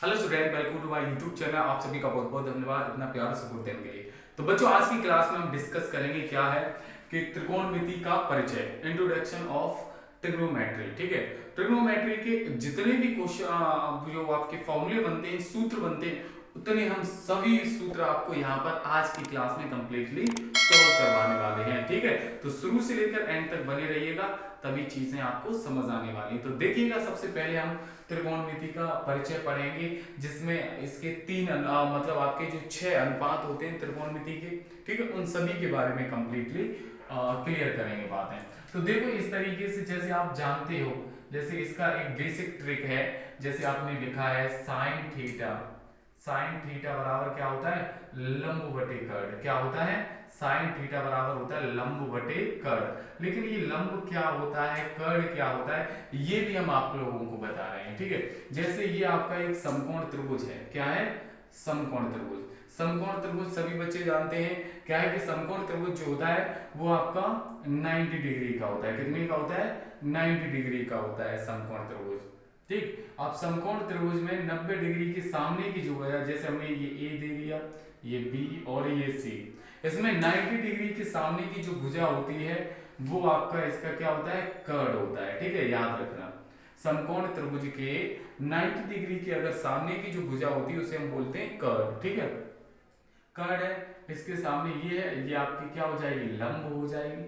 Hello student, welcome to my YouTube channel. आप सभी का बहुत बहुत धन्यवाद इतना प्यार सपोर्ट देने के लिए। तो बच्चों, आज की क्लास में हम डिस्कस करेंगे क्या है कि त्रिकोणमिति का परिचय, इंट्रोडक्शन ऑफ ट्रिग्नोमेट्री। ठीक है, ट्रिग्नोमेट्री के जितने भी क्वेश्चन जो आपके फॉर्मूले बनते हैं, सूत्र बनते हैं, उतने हम सभी सूत्र आपको यहाँ पर आज की क्लास में कंप्लीटली सॉल्व करवाने वाले हैं। ठीक है, तो शुरू से लेकर एंड तक बने रहिएगा, तभी चीजें आपको समझ आने वाली। तो देखिएगा, सबसे पहले हम त्रिकोणमिति का परिचय पढ़ेंगे, जिसमें इसके मतलब आपके जो 6 अनुपात होते हैं त्रिकोणमिति के, ठीक है, उन सभी के बारे में कंप्लीटली क्लियर करेंगे बातें। तो देखो, इस तरीके से जैसे आप जानते हो, जैसे इसका एक बेसिक ट्रिक है। जैसे आपने लिखा है साइन थीटा, साइन थीटा बराबर क्या होता है, लंब बटे कर्ण। क्या होता है, साइन थीटा बराबर होता है लंब बटे कर्ण। लेकिन ये लंब क्या होता है, कर्ण क्या होता है, ये भी हम आप लोगों को बता रहे हैं। ठीक है, जैसे ये आपका एक समकोण त्रिभुज है। क्या है, समकोण त्रिभुज। समकोण त्रिभुज सभी बच्चे जानते हैं क्या है कि समकोण त्रिभुज जो होता है वो आपका 90 डिग्री का होता है। कितने का होता है, 90 डिग्री का होता है समकोण त्रिभुज। ठीक, अब समकोण त्रिभुज में 90 डिग्री के सामने की जो है, जैसे हमने ये ए दे दिया, ये बी और ये सी, इसमें 90 डिग्री के सामने की जो भुजा होती है वो आपका इसका क्या होता है, कर्ण होता है। ठीक है, याद रखना, समकोण त्रिभुज के 90 डिग्री के अगर सामने की जो भुजा होती है उसे हम बोलते हैं कर्ण। ठीक है, कर्ण है, इसके सामने ये है, ये आपकी क्या हो जाएगी, लंब हो जाएगी।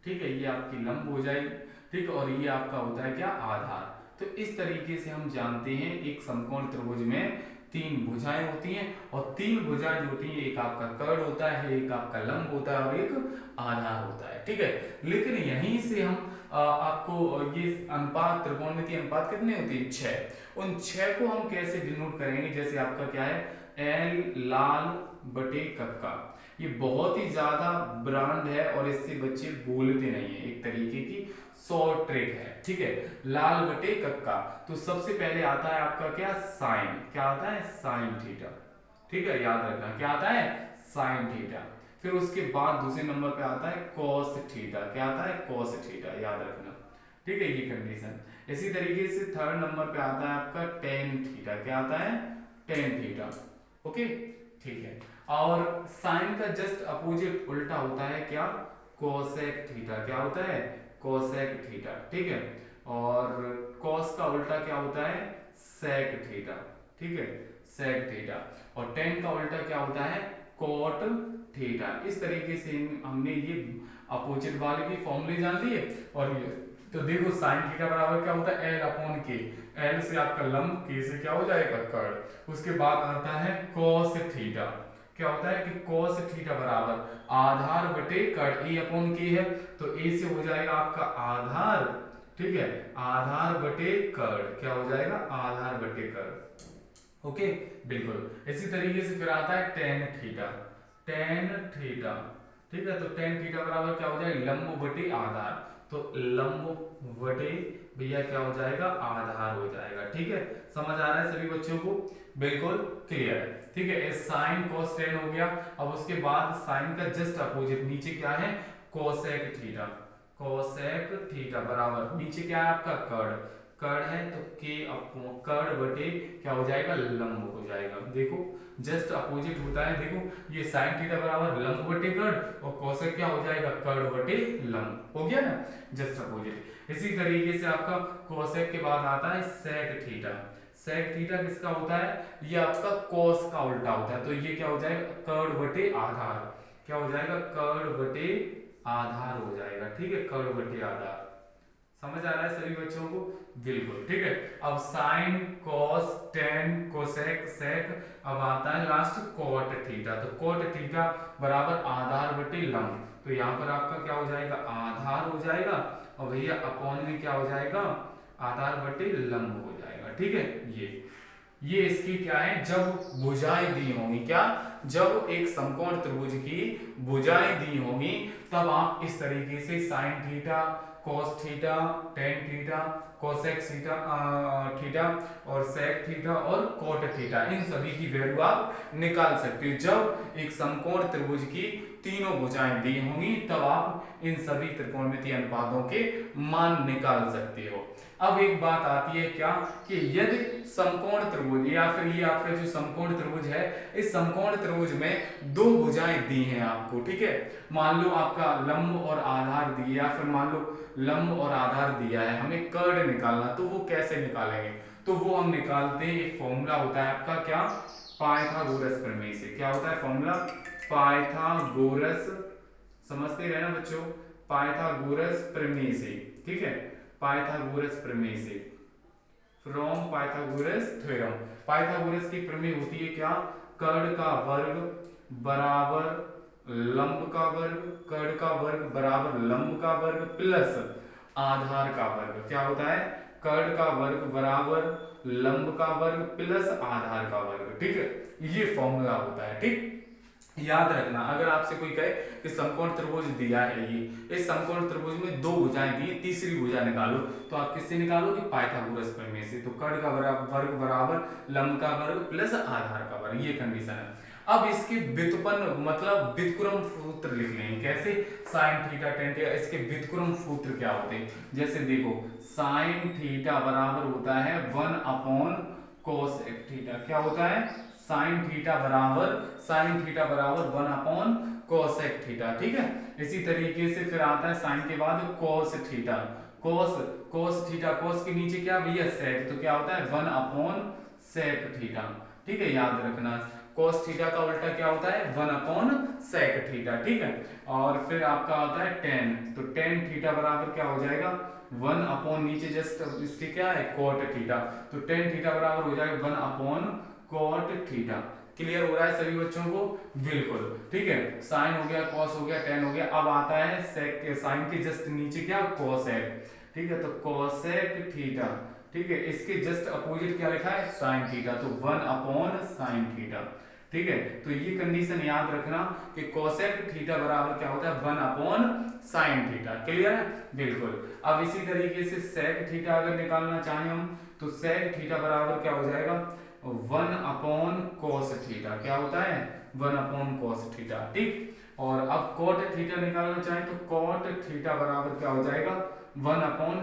ठीक है, ये आपकी लंब हो जाएगी। ठीक है, और ये आपका होता है क्या, आधार। तो इस तरीके से हम जानते हैं एक समकोण त्रिभुज में 3 भुजाएं होती हैं, और 3 भुजाएं जो होती हैं, एक आपका कर्ण होता है, एक आपका लंब होता है और एक आधार होता है। ठीक है, लेकिन यहीं से हम आपको ये अनुपात, त्रिकोणमितीय अनुपात कितने होते हैं, 6। उन 6 को हम कैसे डिनोट करेंगे, जैसे आपका क्या है, एल लाल बटे कक्का। ये बहुत ही ज्यादा ब्रांड है और इससे बच्चे बोलते नहीं है, एक तरीके की शॉर्ट ट्रिक है। ठीक है, लाल बटे कक्का। तो सबसे पहले आता है आपका क्या, साइन। क्या आता है, साइन थीटा। ठीक है, याद रखना क्या आता है, साइन थीटा। फिर उसके बाद दूसरे नंबर पे आता है कॉस थीटा। क्या आता है, कॉस थीटा, याद रखना। ठीक है, ये कंडीशन। इसी तरीके से थर्ड नंबर पे आता है आपका टेन थीटा। क्या आता है, टेन थीटा। ओके, ठीक है। और साइन का जस्ट अपोजिट उल्टा होता है क्या, कोसेक थीटा। क्या होता है, कोसेक थीटा। ठीक है, और कॉस का उल्टा क्या होता है, सेक थीटा। ठीक है, सेक थीटा। और टेन का उल्टा क्या होता है, कोट थीटा। इस तरीके से हमने ये अपोजिट वाले भी फॉर्मूले जान लिए। और ये तो देखो, साइन थीटा बराबर क्या होता है, एल अपॉन के। एल से आपका लंब, के से क्या हो जाएगा, कर्ण। उसके बाद आता है कॉस थीटा। क्या होता है कि कॉस थीटा बराबर आधार बटे कर्ण, ए अपॉन के है, तो ए से हो जाएगा आपका आधार। ठीक है, आधार बटे कर्ण। क्या हो जाएगा, आधार बटे कर्ण। ओके, बिल्कुल। इसी तरीके से फिर आता है टेन थीटा। टेन थीटा, ठीक है, तो टेन थीटा बराबर क्या हो जाएगा, लंब बटे आधार। तो लंब बटे भैया क्या हो जाएगा, आधार हो जाएगा। ठीक है, समझ आ रहा है सभी बच्चों को, बिल्कुल क्लियर है। ठीक है, साइन cos टेन हो गया। अब उसके बाद साइन का जस्ट अपोजिट नीचे क्या है, कोसेक थीटा। कोसेक थीटा बराबर नीचे क्या है आपका, कर्ण। कर्ण है तो के अपॉन कर्ण बटे क्या हो जाएगा, लंब हो जाएगा। देखो, जस्ट अपोजिट होता है। देखो, ये साइन थीटा बराबर लंब बटे कर्ण, और कोसेक क्या हो जाएगा, कर्ण बटे लंब। हो गया ना, जस्ट अपोजिट। इसी तरीके से आपका कोसेक के बाद आता है सेक थीटा। सेक थीटा किसका होता है, ये आपका कॉस का उल्टा होता है। तो ये क्या हो जाएगा, कर्ण बटे आधार। क्या हो जाएगा, कर्ण बटे आधार हो जाएगा। ठीक है, कर्ण बटे आधार। समझ आ रहा है सभी बच्चों को, बिल्कुल। ठीक है, अब sine cos tan cosec sec, अब आता है लास्ट कोट थीटा। तो कोट थीटा बराबर आधार बटे लंब। तो यहाँ पर आपका क्या हो जाएगा, आधार हो जाएगा, और भैया अपॉन में क्या हो जाएगा, आधार बटे लंब हो जाएगा। ठीक है, ये इसकी क्या है, जब भुजाएं दी होंगी, क्या, जब एक समकोण त्रिभुज की भुजाएं दी होंगी, तब आप इस तरीके से sine theta, cos theta, tan theta, cosec theta theta और sec थीटा और cot थीटा, इन सभी की वैल्यू आप निकाल सकते हो। जब एक समकोण त्रिभुज की तीनों भुजाएं दी होंगी, तब आप इन सभी त्रिकोणमितीय अनुपातों के मान निकाल सकते हो। अब एक बात आती है क्या कि यदि समकोण त्रिभुज या फिर ये आपका जो समकोण त्रिभुज है, इस समकोण त्रिभुज में दो भुजाएं दी हैं आपको, ठीक है। मान लो आपका लंब और आधार दिया, या फिर मान लो लंब और आधार दिया है, हमें कर्ड निकालना, तो वो कैसे निकालेंगे? तो वो हम निकालते हैं, एक फॉर्मूला होता है आपका क्या, पाइथागोरस प्रमेय से। क्या होता है फॉर्मूला? पाइथागोरस, समझते रहना बच्चों, पाइथागोरस प्रमेय से, ठीक है, पाइथागोरस प्रमेय से, फ्रॉम पाइथागोरस थ्योरम। पाइथागोरस की प्रमेय होती है क्या, कर्ड का वर्ग बराबर लंब का वर्ग, कर्ड का वर्ग बराबर लंब का वर्ग प्लस आधार का वर्ग। क्या होता है? कर्ड का वर्ग बराबर लंब का वर्ग प्लस आधार का वर्ग, ठीक है, ये फॉर्मूला होता है, ठीक। याद रखना, अगर आपसे कोई कहे कि समकोण त्रिभुज दिया है, ये इस समकोण त्रिभुज में दो भुजाएं दी, तीसरी भुजा निकालो, तो आप किससे निकालोगे? पाइथागोरस प्रमेय से। तो कर्ड का वर्ग बराबर लंब का वर्ग प्लस आधार का वर्ग, ये कंडीशन है। अब इसके व्युत्पन्न मतलब व्युत्क्रम सूत्र लिख लेंगे, कैसे? साइन थीटा टेन थीटा, इसके व्युत्क्रम सूत्र क्या होते हैं? जैसे देखो, साइन थीटा बराबर होता है 1 cos थीटा। क्या होता है? साइन थीटा बराबर 1 cos थीटा, ठीक है। इसी तरीके से फिर आता है साइन के बाद cos theta, cos theta, cos के नीचे क्या भैया? sec, तो क्या होता है? 1 sec थीटा, ठीक है, याद रखना। cos थीटा का उल्टा क्या होता है? 1 sec थीटा, ठीक है। और फिर आपका आता है tan, तो tan थीटा बराबर क्या हो जाएगा? 1 नीचे जस्ट इसके क्या है? cot थीटा, तो tan थीटा बराबर हो जाएगा 1 cot थीटा। क्लियर हो रहा है सभी बच्चों को? बिल्कुल, ठीक है। साइन हो गया, कॉस हो गया, टेन हो गया, अब आता है सेक, साइन के जस्ट नीचे क्या? कोसेक, ठीक है, तो कोसेक थीटा, ठीक है, इसके जस्ट अपोजिट क्या लिखा है? साइन थीटा, तो 1/sin थीटा, ठीक है। तो ये कंडीशन याद रखना कि कोसेक थीटा बराबर क्या होता है? 1/sin theta. क्लियर है? बिल्कुल। अब इसी तरीके से सेक थीटा अगर निकालना चाहें हम, तो सेक थीटा बराबर क्या हो जाएगा? 1/cos theta. क्या होता है? 1/cos थीटा, ठीक। और अब कॉट थीटा निकालना चाहें तो कॉट थीटा बराबर क्या हो जाएगा? 1/tan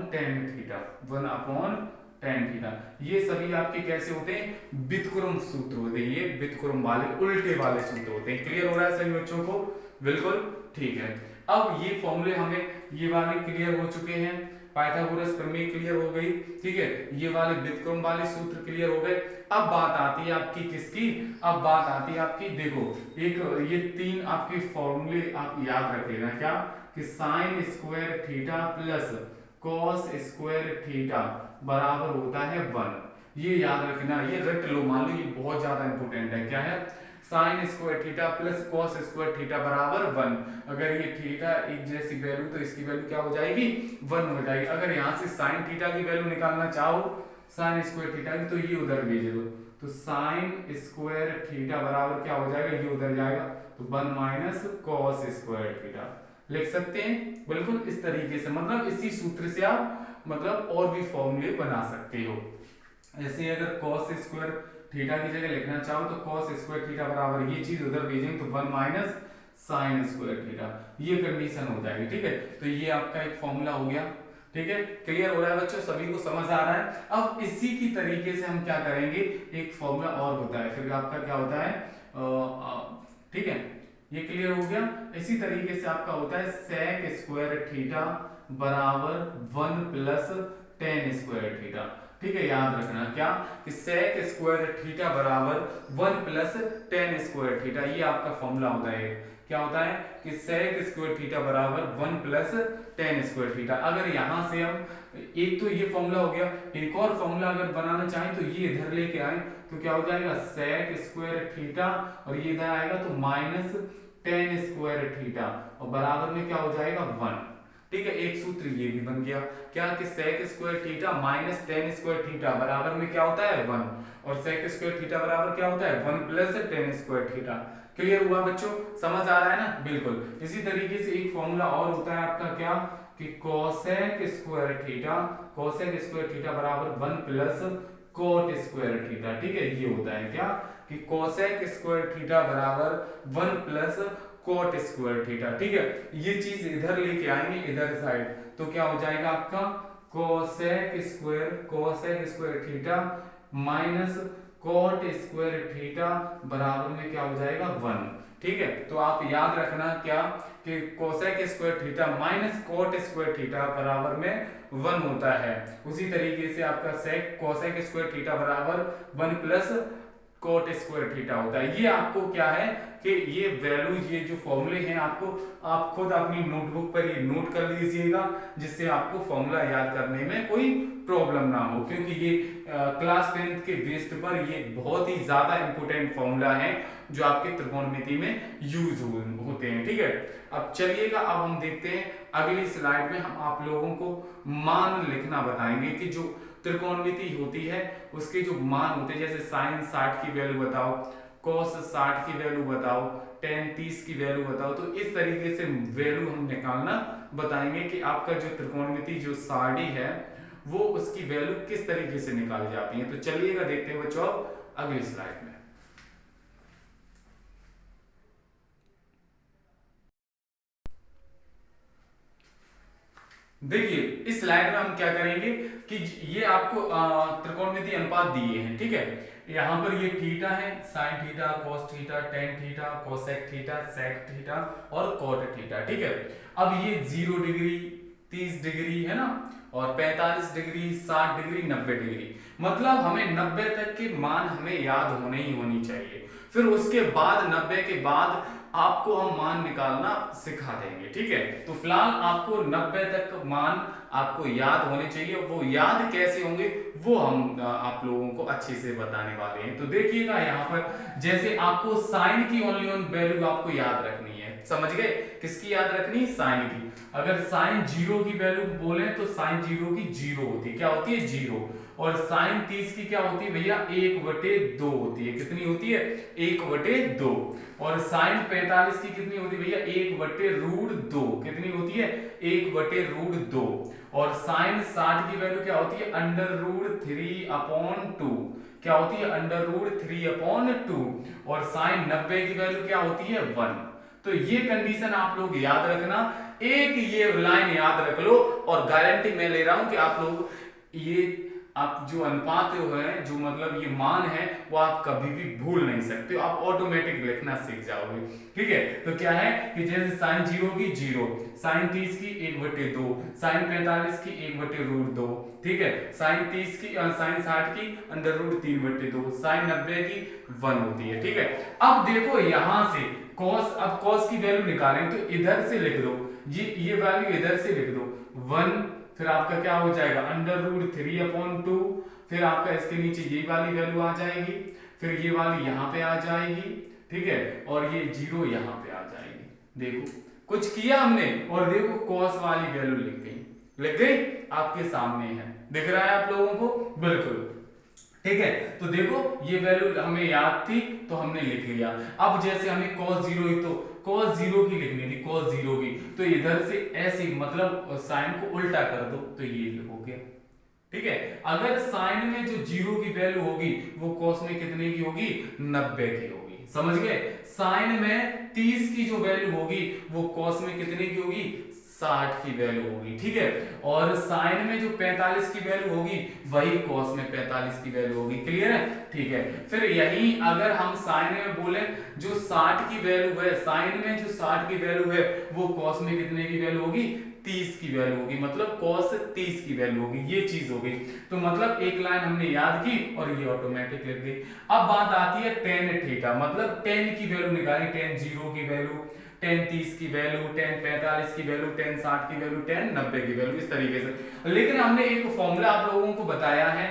theta, 1/tan theta. ये सभी आपके कैसे होते हैं? व्युत्क्रम सूत्र होते हैं, ये व्युत्क्रम वाले उल्टे वाले सूत्र होते हैं। क्लियर हो रहा है सभी बच्चों को? बिल्कुल, ठीक है। अब ये फॉर्मूले हमें ये वाले क्लियर हो चुके हैं, पाइथागोरस प्रमेय क्लियर हो गई, ठीक है, ये वाले व्युत्क्रम वाले सूत्र क्लियर हो गए। अब बात आती है आपकी किसकी? अब बात आती है आपकी, देखो, एक ये तीन आपके फॉर्मूले आप याद रख लेना, क्या? कि sine square theta plus cos square theta बराबर होता है 1। ये याद रखना, ये रट लो, मान लो ये बहुत ज्यादा इंपॉर्टेंट है। क्या है? Sine square theta plus cos square theta बराबर 1। अगर ये थीटा एक जैसी वैल्यू, तो इसकी वैल्यू क्या हो जाएगी? 1 हो जाएगी। अगर यहाँ से साइन थीटा की वैल्यू निकालना चाहो, साइन स्क्वायर थीटा की, तो ये उधर भेज दो, तो साइन स्क्वायर थीटा बराबर क्या हो जाएगा? ये उधर जाएगा, तो 1 cos स्क्वायर थीटा लिख सकते हैं। बिल्कुल इस तरीके से, मतलब इसी सूत्र से आप मतलब और भी फॉर्मूले बना सकते हो। ऐसे अगर cos स्क्वायर थीटा की जगह लिखना चाहो तो cos स्क्वायर थीटा बराबर ये चीज उधर भेजेंगे तो 1 sin स्क्वायर थीटा, ये कंडीशन हो जाएगी, ठीक है। तो ये आपका एक फॉर्मूला हो गया, ठीक है। क्लियर हो रहा है बच्चों? सभी को समझ आ रहा है? अब इसी की तरीके से हम क्या करेंगे, एक फॉर्मूला और होता है, फिर आपका क्या होता है, ठीक है, ये क्लियर हो गया। इसी तरीके से आपका होता है sec स्क्वायर थीटा बराबर 1 tan स्क्वायर थीटा, ठीक है। याद रखना क्या? कि sec स्क्वायर थीटा बराबर 1 tan स्क्वायर थीटा, ये आपका फॉर्मूला होता है। क्या होता है? कि sec स्क्वायर थीटा बराबर 1 tan स्क्वायर थीटा। अगर यहां से हम, एक तो ये फॉर्मूला हो गया, एक और फॉर्मूला अगर बनाना चाहें तो ये इधर लेके आए तो क्या हो जाएगा? sec स्क्वायर थीटा, और ये इधर आएगा तो tan स्क्वायर थीटा, और बराबर में क्या हो जाएगा? 1, ठीक है। एक सूत्र ये भी बन गया, क्या? कि sec square theta minus tan square theta बराबर में क्या होता है? 1, और sec स्क्वायर थीटा बराबर क्या होता है? 1 tan स्क्वायर थीटा। क्लियर हुआ बच्चों? समझ आ रहा है ना? बिल्कुल। इसी तरीके से एक फॉर्मूला और होता है आपका, क्या? कि cosec square theta, cosec square theta बराबर 1 cot स्क्वायर थीटा, ठीक है। ये होता है क्या? कि cosec स्क्वायर थीटा बराबर 1 cot स्क्वायर थीटा, ठीक है। ये चीज इधर लेके आएंगे, इधर साइड, तो क्या हो जाएगा आपका? Cosec square theta minus cot square theta बराबर में क्या हो जाएगा 1। ठीक है, तो आप याद रखना क्या कि cosec square theta minus cot square theta बराबर में 1 होता है। उसी तरीके से आपका सेक कोसेक स्क्वायर थीटा बराबर 1 प्लस कोट स्क्वायर थीटा होता है। ये आपको क्या है कि ये वैल्यू, ये जो फॉर्मूले हैं आपको आप खुद अपनी नोटबुक पर ये नोट कर लीजिएगा, जिससे आपको फॉर्मूला याद करने में कोई प्रॉब्लम ना हो, क्योंकि ये क्लास 10th के बेस्ड पर ये बहुत ही ज्यादा इंपॉर्टेंट फॉर्मूला है जो आपके त्रिकोणमिति में यूज होते हैं। ठीक है, अब चलिएगा, अब हम देखते हैं अगली स्लाइड में हम आप लोगों को मान लिखना बताएंगे कि जो त्रिकोणमिति होती है उसके जो मान होते हैं, जैसे साइन 60 की वैल्यू बताओ, कॉस 60 की वैल्यू बताओ, टेन 30 की वैल्यू बताओ। तो इस तरीके से वैल्यू हम निकालना बताएंगे कि आपका जो त्रिकोणमिति जो सारणी है वो उसकी वैल्यू किस तरीके से निकाली जाती है। तो चलिएगा देखते हैं बच्चों अगली स्लाइड में। देखिए इस स्लाइड में हम क्या करेंगे कि ये आपको त्रिकोणमिति अनुपात दिए हैं। ठीक है, यहाँ पर ये थीटा है, sine theta, cos theta, tan theta, cosec theta, sec theta और कॉट थीटा। ठीक है, अब ये 0 डिग्री, 30 डिग्री है ना, और 45 डिग्री, 60 डिग्री, 90 डिग्री, मतलब हमें 90 तक के मान हमें याद होने ही होनी चाहिए। फिर उसके बाद 90 के बाद आपको हम मान निकालना सिखा देंगे। ठीक है, तो फिलहाल आपको 90 तक मान आपको याद होने चाहिए। वो याद कैसे होंगे वो हम आप लोगों को अच्छे से बताने वाले हैं। तो देखिएगा यहाँ पर जैसे आपको साइन की ओनली वन वैल्यू आपको याद रखनी है, समझ गए? किसकी याद रखनी? साइन की। अगर साइन 0 की वैल्यू बोले तो साइन 0 की 0 होती है, क्या होती है? 0। और साइन 30 की क्या होती है भैया? 1/2 होती है। कितनी होती है? 1/2। और साइन 45 की कितनी होती है भैया? 1/√2। कितनी होती है? 1/√2। और साइन 60 की वैल्यू क्या होती है? √3/2। क्या होती है? √3/2। और साइन 90 की वैल्यू क्या होती है? 1। तो ये कंडीशन आप लोग याद रखना, एक ये लाइन याद रख लो, और गारंटी मैं ले रहा हूं कि आप लोग ये आप जो अनुपात है, जो मतलब ये मान है, वो आप कभी भी भूल नहीं सकते हो, आप ऑटोमेटिक लिखना सीख जाओगे। ठीक है, तो क्या है कि जैसे साइन 0 की 0, साइन 30 की 1/2, साइन 45 की 1/√2, ठीक है, साइन 30 की साइन 60 की √3/2, साइन 90 की 1 होती है। ठीक है, अब देखो यहां से कॉस, अब कॉस की वैल्यू निकालें तो इधर से लिख दो, ये वैल्यू इधर से लिख दो 1, फिर आपका क्या हो जाएगा? √3/2, फिर आपका इसके नीचे ये वाली वैल्यू आ जाएगी, फिर ये वाली यहाँ पे आ जाएगी। ठीक है, और ये 0 यहाँ पे आ जाएगी। देखो कुछ किया हमने, और देखो कॉस वाली वैल्यू लिख गई आपके सामने है, दिख रहा है आप लोगों को? बिल्कुल। ठीक है, तो देखो ये वैल्यू हमें याद थी तो हमने लिख लिया। अब जैसे हमें cos 0 ही, तो cos 0 की लिखनी थी, cos 0 की, तो इधर से ऐसे मतलब साइन को उल्टा कर दो तो ये हो गया। ठीक है, अगर साइन में जो 0 की वैल्यू होगी वो cos में कितने की होगी? 90 की होगी। समझ गए? साइन में 30 की जो वैल्यू होगी वो cos में कितने की होगी? 60 की वैल्यू होगी। ठीक है, और साइन में जो 45 की वैल्यू होगी वही कॉस में 45 की वैल्यू होगी। क्लियर है? ठीक है, फिर यही अगर हम साइन में बोले जो 60 की वैल्यू है, साइन में जो 60 की वैल्यू है वो कॉस में कितने की वैल्यू होगी? 30 की वैल्यू होगी, मतलब cos 30 की वैल्यू होगी। ये चीज हो गई, तो मतलब एक लाइन हमने याद की और ये ऑटोमेटिक लिख गई। अब बात आती है टेन थीटा, मतलब टेन की वैल्यू निकाली, टेन 0 की वैल्यू, टेन 30 की वैल्यू, टेन 45 की वैल्यू, टेन 60 की वैल्यू, टेन 90 की वैल्यू, इस तरीके से। लेकिन हमने एक फॉर्मूला आप लोगों को बताया है,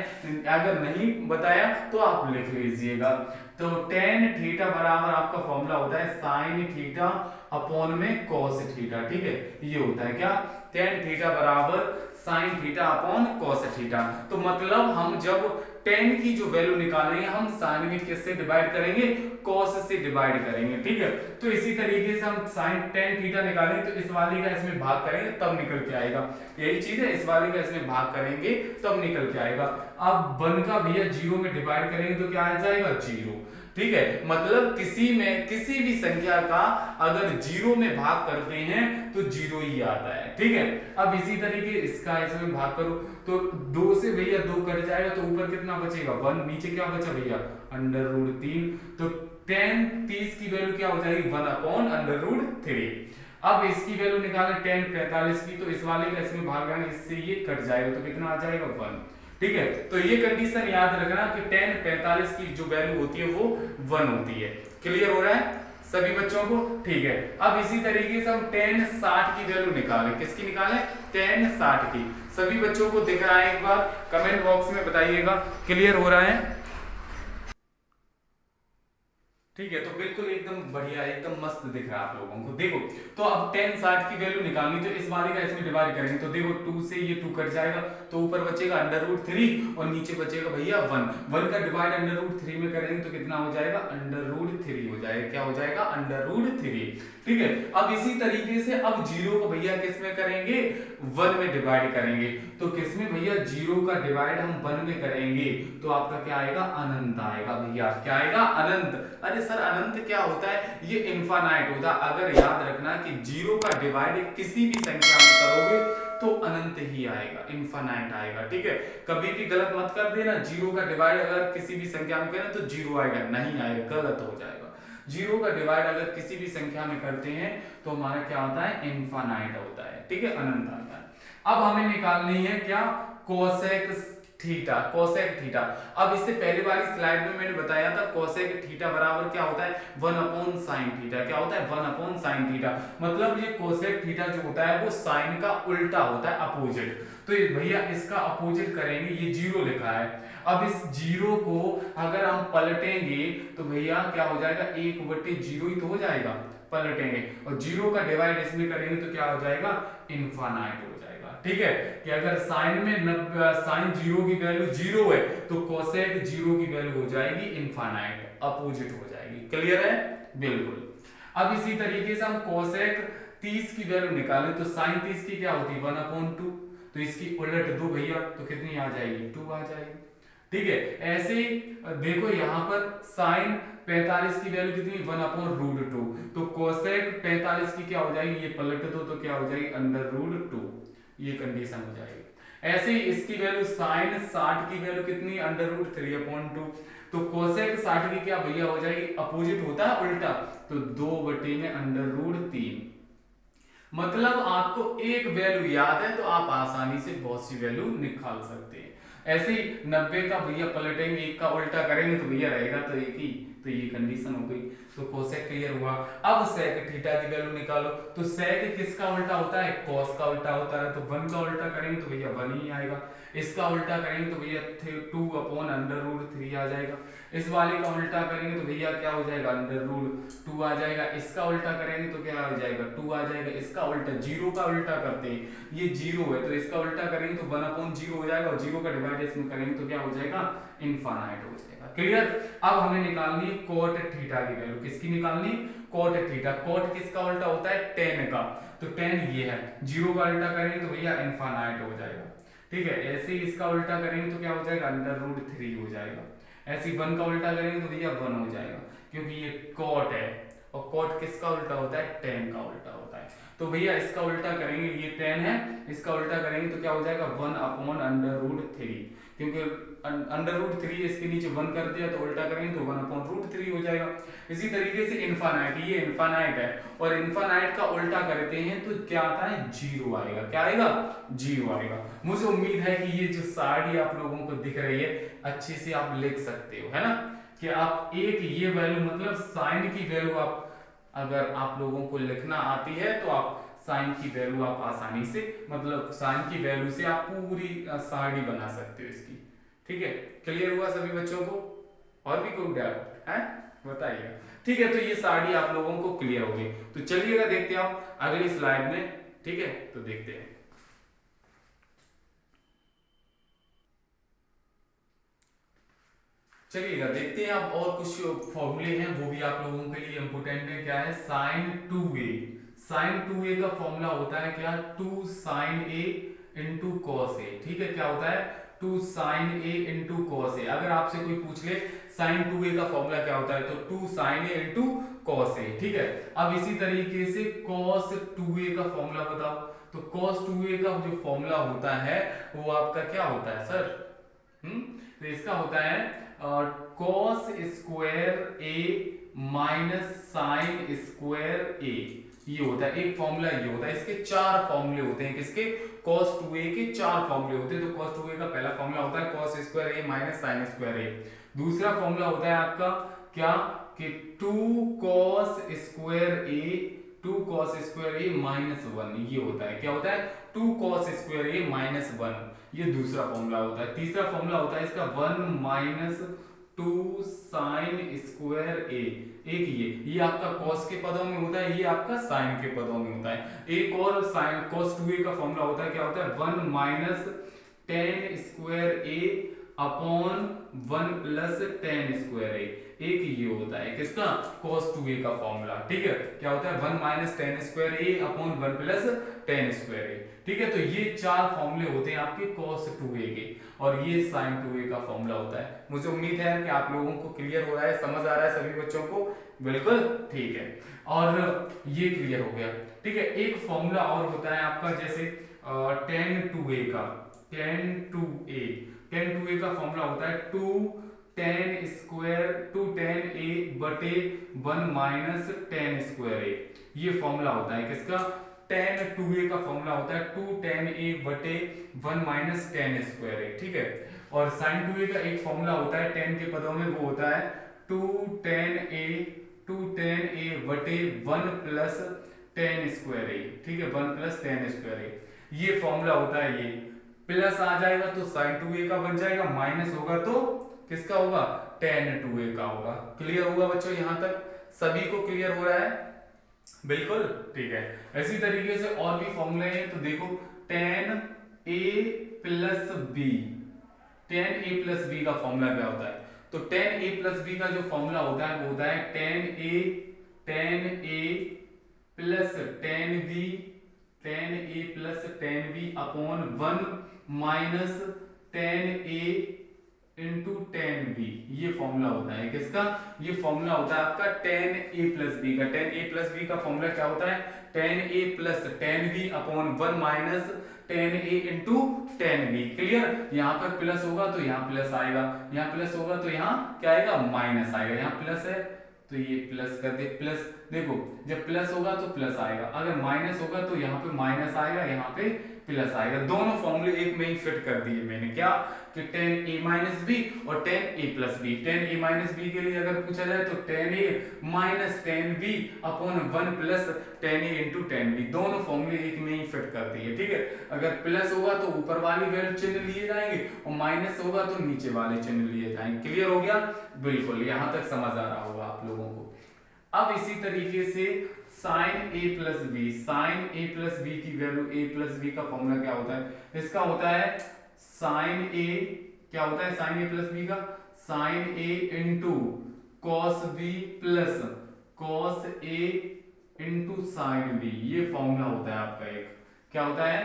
अगर नहीं बताया तो आप लिख लीजिएगा। तो टेन थीटा बराबर आपका फॉर्मूला होता है साइन थीटा अपॉन में कॉस थीटा। ठीक है, ये होता है क्या? टेन थीटा बराबर sine theta upon cos theta. तो मतलब हम जब टेन की जो वैल्यू निकालेंगे हम साइन में किससे डिवाइड करेंगे? कॉस से डिवाइड करेंगे। ठीक है, तो इसी तरीके से हम साइन टेन थीटा निकालेंगे तो इस वाले का इसमें भाग करेंगे तब निकल के आएगा। यही चीज है, इस वाले का इसमें भाग करेंगे तब निकल के आएगा। अब 1 का भैया 0 में डिवाइड करेंगे तो क्या आ जाएगा? 0। ठीक है, मतलब किसी भी संख्या का अगर जीरो में भाग करते हैं तो जीरो ही आता है। ठीक है, अब इसी तरीके इसका इसमें भाग करो तो दो से भैया दो कट जाएगा तो ऊपर कितना बचेगा वन, नीचे क्या बचा भैया अंडर रूट तीन, तो टेन 30 की वैल्यू क्या हो जाएगी one upon under root three. अब इसकी वैल्यू निकालें टेन 45 की, तो इस वाले का इसमें भाग जाएंगे, इससे ये कट जाएगा तो कितना आ जाएगा वन। ठीक है, तो ये कंडीशन याद रखना कि टेन 45 की जो वैल्यू होती है वो वन होती है। क्लियर हो रहा है सभी बच्चों को? ठीक है, अब इसी तरीके से हम टेन 60 की वैल्यू निकालें, किसकी निकालें टेन 60 की। सभी बच्चों को दिख रहा है? एक बार कमेंट बॉक्स में बताइएगा क्लियर हो रहा है? ठीक है, तो बिल्कुल एकदम बढ़िया एकदम मस्त दिख रहा है आप लोगों को। देखो तो अब टेन 60 की वैल्यू निकालनी, तो इस वाले का इसमें डिवाइड करेंगे तो देखो टू से ये टू कट जाएगा तो ऊपर बचेगा अंडर रूट थ्री और नीचे बचेगा भैया वन। वन का डिवाइड अंडर रूट थ्री में करेंगे तो कितना हो जाएगा अंडर रूट थ्री हो जाएगा। क्या हो जाएगा अंडर रूट थ्री। ठीक है, अब इसी तरीके से अब जीरो को भैया किस में करेंगे वन में डिवाइड करेंगे, तो किस में भैया जीरो का डिवाइड हम वन में करेंगे तो आपका क्या आएगा अनंत आएगा भैया। क्या आएगा अनंत। अरे सर अनंत क्या होता है? ये इनफाइनाइट होता है। अगर याद रखना कि जीरो का डिवाइड किसी भी संख्या में करोगे तो अनंत ही आएगा, इनफाइनाइट आएगा। ठीक है, कभी भी गलत मत कर देना, जीरो का डिवाइड अगर किसी भी संख्या में करें तो जीरो आएगा, नहीं आएगा, गलत हो जाएगा। जीरो का डिवाइड अगर किसी भी संख्या में करते हैं तो हमारा क्या होता है इनफाइनाइट होता है। ठीक है, अनंत आता है। अब हमें निकालनी है क्या कोसेक थीटा। कोसेक थीटा, अब इससे पहले वाली स्लाइड में मैंने बताया था कोसेक थीटा बराबर क्या होता है वन अपॉन साइन थीटा। क्या होता है वन अपॉन साइन थीटा, मतलब ये कोसेक थीटा जो होता है वो साइन का उल्टा होता है, अपोजिट। तो भैया इसका अपोजिट करेंगे, ये जीरो लिखा है, अब इस जीरो को अगर हम पलटेंगे तो भैया क्या हो जाएगा एक बटे जीरो ही तो हो जाएगा, पलटेंगे और जीरो का डिवाइड इसमें करेंगे तो क्या हो जाएगा इनफाइनाइट हो जाएगा। ठीक है, कि अगर साइन में साइन जीरो की वैल्यू जीरो है तो कोसेक जीरो की वैल्यू हो जाएगी इनफाइनाइट, अपोजिट हो जाएगी। क्लियर है? बिल्कुल। अब इसी तरीके से हम कोसेक 30 की वैल्यू निकालें तो साइन 30 की क्या होती है वन अपॉन टू, तो इसकी उलट दो भैया तो कितनी आ जाएगी टू आ जाएगी। ठीक है, ऐसे ही देखो यहाँ पर साइन 45 की वैल्यू कितनी वन अपॉन रूट टू, तो कोसेक 45 की क्या हो जाएगी ये पलट दो तो क्या हो जाएगी अंडर रूट टू, ये कंडीशन हो जाएगी। ऐसे ही इसकी वैल्यू साइन 60 की वैल्यू कितनी under root three upon two, तो कोसेक 60 की क्या भैया हो जाएगी अपोजिट होता है उल्टा, तो दो बटे में अंडर रूट तीन। मतलब आपको एक वैल्यू याद है तो आप आसानी से बहुत सी वैल्यू निकाल सकते हैं। ऐसे ही 90 का भैया पलटेंगे एक का उल्टा करेंगे तो भैया रहेगा तो एक ही, तो ये कंडीशन हो गई। तो कोसेक क्लियर हुआ। अब सेक थीटा की वैल्यू निकालो, तो सेक किसका उल्टा होता है कॉस का उल्टा होता है, तो वन का उल्टा करेंगे तो भैया वन ही आएगा, इसका उल्टा करेंगे तो भैया two upon under root three आ जाएगा, इस वाले का उल्टा करेंगे तो भैया क्या हो जाएगा अंडर रूट टू आ जाएगा, इसका उल्टा करेंगे तो क्या हो जाएगा टू आ जाएगा, इसका उल्टा जीरो का उल्टा करते हैं ये जीरो है तो इसका उल्टा करेंगे तो वन अपॉन जीरो हो जाएगा और जीरो का डिवाइड इसमें करेंगे तो क्या हो जाएगा इनफाइनाइट हो जाएगा। क्लियर? अब हमें निकालनी है कोट थीटा की वैल्यू, किसकी निकालनी कोट थीटा। कोट किसका उल्टा होता है टेन का, तो टेन ये है, जीरो का उल्टा करेंगे तो भैया इनफाइनाइट हो जाएगा। ठीक है, ऐसे ही इसका उल्टा करेंगे तो क्या हो जाएगा अंडर रूट थ्री हो जाएगा, ऐसे ही वन का उल्टा करेंगे तो भैया वन हो जाएगा क्योंकि ये कॉट है और कॉट किसका उल्टा होता है टेन का उल्टा होता है। तो भैया इसका उल्टा करेंगे, ये टेन है इसका उल्टा करेंगे तो क्या हो जाएगा one upon under root three, क्योंकि अंडर रूट थ्री इसके नीचे वन कर दिया तो उल्टा करेंगे तो वन अपॉन रूट थ्री हो जाएगा। इसी तरीके से इनफाइनाइट, ये इनफाइनाइट है और इनफाइनाइट का उल्टा करते हैं तो क्या आता है जीरो आएगा। क्या आएगा जीरो आएगा। मुझे उम्मीद है कि ये जो साड़ी आप लोगों को दिख रही है अच्छे से आप लिख सकते हो, है ना, कि आप एक ये वैल्यू मतलब साइन की वैल्यू आप अगर आप लोगों को लिखना आती है तो आप साइन की वैल्यू आप आसानी से मतलब साइन की वैल्यू से आप पूरी साड़ी बना सकते हो इसकी। ठीक है, क्लियर हुआ सभी बच्चों को? और भी कोई डाउट है बताइए। ठीक है, तो ये साड़ी आप लोगों को क्लियर हो गई। तो चलिएगा देखते हैं आप अगली स्लाइड में। ठीक है, तो देखते हैं। चलिएगा देखते हैं अब और कुछ फॉर्मूले हैं वो भी आप लोगों के लिए इंपोर्टेंट है। क्या है sine two A, sine two A का फॉर्मूला होता है क्या two sine A into cos A. ठीक है, क्या होता है two sine A into cos A. अगर आपसे कोई पूछ ले साइन 2a का फॉर्मूला क्या होता है, तो two sine A into cos A, ठीक है। अब इसी तरीके से कॉस 2a का फॉर्मूला बताओ, तो कॉस 2a का जो फॉर्मूला होता है वो आपका क्या होता है सर? तो इसका होता है cos square A minus sine square A. ये होता है एक फॉर्मूला, ये होता है। इसके चार फॉर्मूले होते हैं, किसके? cos 2a के चार फॉर्मूले होते हैं। तो cos 2a का पहला फॉर्मूला होता है cos square a minus sine square a। दूसरा फॉर्मूला होता है आपका क्या, कि 2 cos स्क्वायर a माइनस 1। ये होता है, क्या होता है? 2 cos स्क्वायर a माइनस 1। ये दूसरा फॉर्मूला होता है। तीसरा फॉर्मूला होता है इसका 1 माइनस 2 साइन स्क्वायर ए। एक ये आपका cos के पदों में होता है, ये आपका साइन के पदों में होता है। एक और साइन cos 2a का फॉर्मूला होता है, क्या होता है? 1 माइनस टेन स्क्वायर ए अपॉन 1 प्लस टेन स्क्वायर ए। एक ये होता है किसका? cos 2a का फॉर्मूला, ठीक है। क्या होता है? 1 माइनस टेन स्क्वायर ए अपॉन 1 प्लस टेन स्क्वायर ए, ठीक है। तो ये चार फॉर्मूले होते हैं आपके cos 2a के, और ये sin 2a का फॉर्मूला होता है। मुझे उम्मीद है कि आप लोगों को क्लियर हो रहा है, समझ आ रहा है सभी बच्चों को, बिल्कुल ठीक है। और ये क्लियर हो गया, ठीक है। एक फॉर्मूला और होता है आपका, जैसे tan 2a का, tan 2a का फॉर्मूला होता है 2 tan a बटे 1 माइनस टेन स्क्वायर ए। ये फॉर्मूला होता है किसका? tan 2a का फॉर्मूला होता है 2 tan a बटे 1 माइनस टेन स्क्वायर ए, ठीक है। और sin 2a का एक फॉर्मूला होता है tan के पदों में, वो होता है 2 tan a बटे 1 प्लस टेन स्क्वायर ए, ठीक है। 1 प्लस टेन स्क्वायर ए, ये फॉर्मूला होता है। ये प्लस आ जाएगा तो sin 2a का बन जाएगा, माइनस होगा तो किसका होगा? tan 2a का होगा। क्लियर हुआ बच्चों? यहां तक सभी को क्लियर हो रहा है? बिल्कुल ठीक है। इसी तरीके से और भी फॉर्मूले हैं, तो देखो tan a plus b, tan a plus b का फॉर्मूला क्या होता है? तो tan a प्लस b का जो फॉर्मूला होता है वो होता है tan a plus tan b upon 1 minus tan a into tan b। ये फॉर्मूला होता है किसका? ये फॉर्मूला होता है आपका tan a प्लस b का। tan a प्लस b का फॉर्मूला क्या होता है? tan a plus tan b upon 1 minus tan a into tan b। Clear? यहाँ पर प्लस होगा तो यहाँ प्लस आएगा, यहाँ प्लस होगा तो यहाँ क्या आएगा? माइनस आएगा। यहाँ प्लस है तो ये प्लस कर दे, प्लस। देखो जब प्लस होगा तो प्लस आएगा, अगर माइनस होगा तो यहाँ पे माइनस आएगा, यहाँ पे प्लस आएगा। दोनों फॉर्मूले एक में ही फिट कर दिए मैंने, क्या? कि tan a माइनस बी और tan a plus B. tan a minus B के लिए अगर पूछा जाए तो tan a minus tan b upon 1 plus tan a into tan b। दोनों फॉर्मूले एक में ही फिट कर दिए, ठीक है। अगर प्लस होगा तो ऊपर वाली वैल्यू चिन्ह लिए जाएंगे, और माइनस होगा तो नीचे वाले चिन्ह लिए जाएंगे। क्लियर हो गया? बिल्कुल, यहां तक समझ आ रहा होगा आप लोगों को। अब इसी तरीके से sin a plus B, sin a plus B की वैल्यू, a प्लस बी का फॉर्मूला क्या होता है? इसका होता है sin a, क्या होता है sin a प्लस बी का? sin a into cos b plus cos a into sin b। ये फॉर्मूला होता है आपका एक, क्या होता है?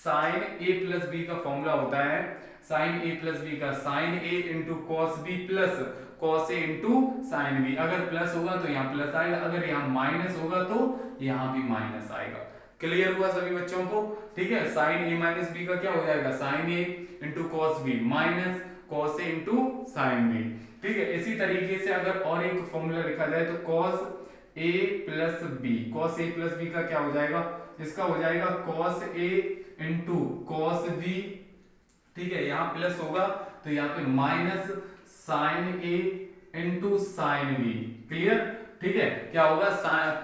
sin a प्लस बी का फॉर्मूला होता है sin a प्लस बी का sin a into cos b plus cos a into sin b। अगर प्लस होगा तो यहाँ प्लस आएगा, अगर यहाँ माइनस होगा तो यहाँ भी माइनस आएगा। क्लियर हुआ सभी बच्चों को? ठीक है। sin a माइनस b का क्या हो जाएगा? sin a into cos b minus cos a into sin b, ठीक है। इसी तरीके से अगर और एक फॉर्मूला लिखा जाए तो cos a plus b, cos a plus b का क्या हो जाएगा? इसका हो जाएगा cos a into cos b, ठीक है। यहाँ प्लस होगा तो यहाँ पे minus sin a into sin b। Clear? ठीक है। क्या होगा?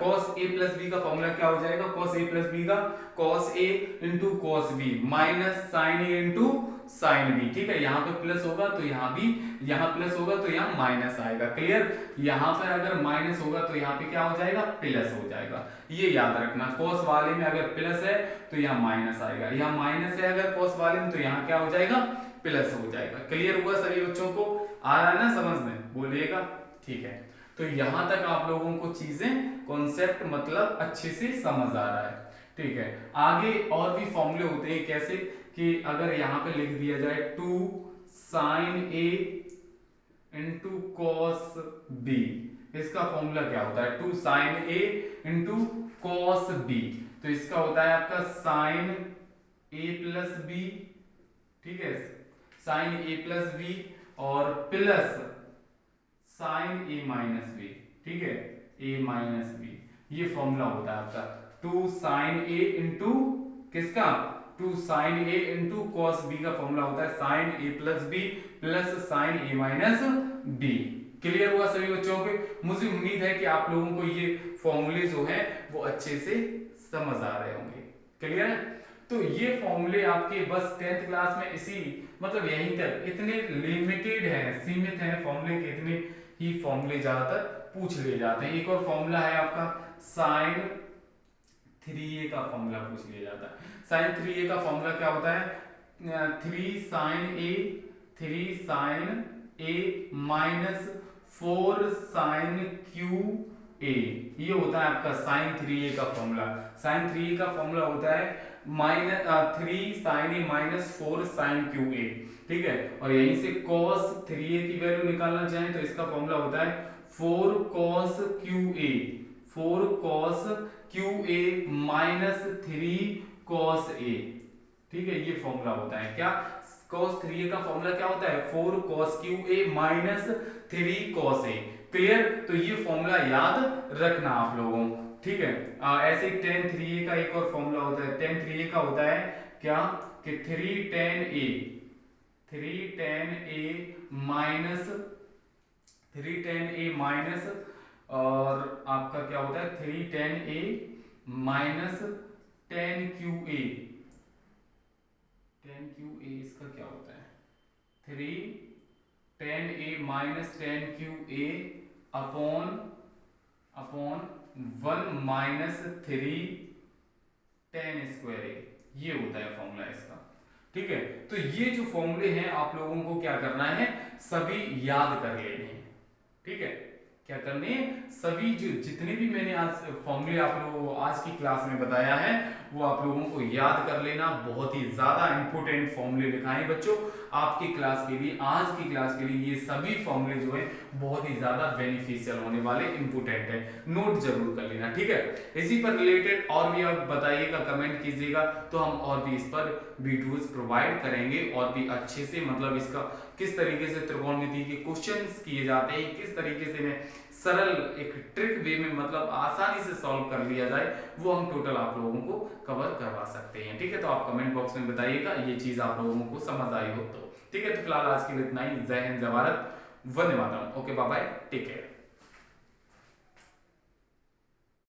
cos a प्लस b का फॉर्मूला क्या हो जाएगा? cos a प्लस b का cos a into cos b minus sin a into sin b, ठीक है। यहाँ पे प्लस होगा तो यहाँ भी, यहाँ प्लस होगा तो यहाँ माइनस आएगा। क्लियर? यहाँ पर अगर माइनस होगा तो यहाँ पे क्या हो जाएगा? प्लस हो जाएगा। ये याद रखना, cos वाले में अगर प्लस है तो यहाँ माइनस आएगा, यहाँ माइनस है अगर cos वाले में तो यहाँ क्या हो जाएगा? प्लस हो जाएगा। क्लियर हुआ सभी बच्चों को? आ रहा है ना समझ में? बोलिएगा, ठीक है। तो यहां तक आप लोगों को चीजें, कॉन्सेप्ट मतलब अच्छे से समझ आ रहा है, ठीक है। आगे और भी फॉर्मूले होते हैं, कैसे कि अगर यहाँ पे लिख दिया जाए 2 sign A into cos B, इसका फॉर्मूला क्या होता है? 2 sign A into cos B, तो इसका होता है आपका साइन ए प्लस बी, ठीक है, साइन ए प्लस बी और plus sign A minus B, ठीक है, ए माइनस बी, ये फॉर्मूला होता है आपका 2 साइन ए इंटू किसका 2 sign A into cos B का फॉर्मूला होता है sign A plus B plus sign A minus B. Clear हुआ सभी बच्चों के? मुझे उम्मीद है कि आप लोगों को ये फॉर्मूले जो है वो अच्छे से समझ आ रहे होंगे। क्लियर है? तो ये फॉर्मूले आपके बस 10th क्लास में इसी मतलब यहीं तक इतने लिमिटेड हैं, सीमित हैं फॉर्मूले के, इतने ही फॉर्मूले ज्यादातर पूछ लिए जाते हैं। एक और फॉर्मूला है आपका साइन 3a का फॉर्मूला पूछ लिया जाता है। साइन 3a का फॉर्मूला क्या होता है? 3 sine a minus 4 sine cube A, ये होता है आपका साइन 3a का फॉर्मूला। साइन 3a का फॉर्मूला होता है -3 sine A minus 4 sine cube A, ठीक है। और यहीं से cos 3a की वैल्यू निकालना चाहें तो इसका फॉर्मूला होता है 4 cos Q A, 4 cos Q A minus 3 cos a, ठीक है, ये फॉर्मूला होता है। क्या cos 3a का फॉर्मूला क्या होता है? 4 cos Q A minus 3 cos a। Clear? तो ये फॉर्मूला याद रखना आप लोगों, ठीक है। ऐसे ही tan 3a का एक और फॉर्मूला होता है। tan 3a का होता है क्या कि 3 tan a माइनस और आपका क्या होता है 3 tan a minus tan cube A, tan cube A इसका क्या होता है 3 tan a minus tan cube A upon 1 minus 3 tan square A, ये होता है फॉर्मूला इसका, ठीक है। तो ये जो फॉर्मूले हैं आप लोगों को क्या करना है? सभी याद कर लेने हैं, ठीक है। क्या करने हैं? सभी जो जितने भी मैंने आज फॉर्मूले आप लोगों को आज की क्लास में बताया है वो आप लोगों को याद कर लेना। बहुत ही ज्यादा इंपॉर्टेंट फॉर्मूले लिखाए बच्चों आपकी क्लास के लिए, आज की क्लास के लिए। ये सभी फॉर्मूले जो है बहुत ही ज्यादा बेनिफिशियल होने वाले, इंपॉर्टेंट है, नोट जरूर कर लेना, ठीक है। इसी पर रिलेटेड और भी आप बताइएगा, कमेंट कीजिएगा, तो हम और भी इस पर वीडियोस प्रोवाइड करेंगे और भी अच्छे से, मतलब इसका किस तरीके से त्रिकोणमिति के क्वेश्चंस किए जाते हैं, किस तरीके से मैं सरल एक ट्रिक वे में मतलब आसानी से सॉल्व कर लिया जाए, वो हम टोटल आप लोगों को कवर करवा सकते हैं, ठीक है। तो आप कमेंट बॉक्स में बताइएगा ये चीज आप लोगों को समझ आई हो तो, ठीक है। तो फिलहाल आज के लिए इतना ही। जय हिंद, जय भारत, वंदे मातरम। Okay, bye bye, take care.